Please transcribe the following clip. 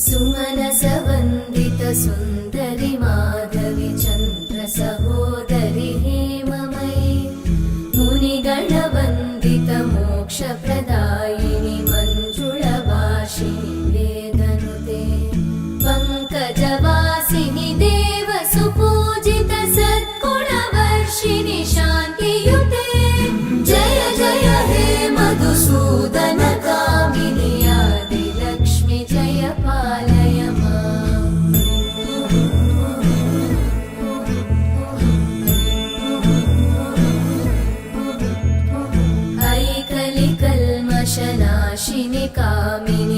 सुमनसवन्दित सुन्दरि माधवि चन्द्र सहोदरि हेममयि मुनिगणवन्दित मोक्षप्रदायिनि मञ्जुळभाषिणि वेदनुते पङ्कजवासिनि देवसुपूजित सद्गुणवर्षिणि शान्तियुते जय जय हे मधुसूदन कामिनि आदिलक्ष्मि जय पालय माम्। ऐकलिकल्मषनाशिनि कामिनि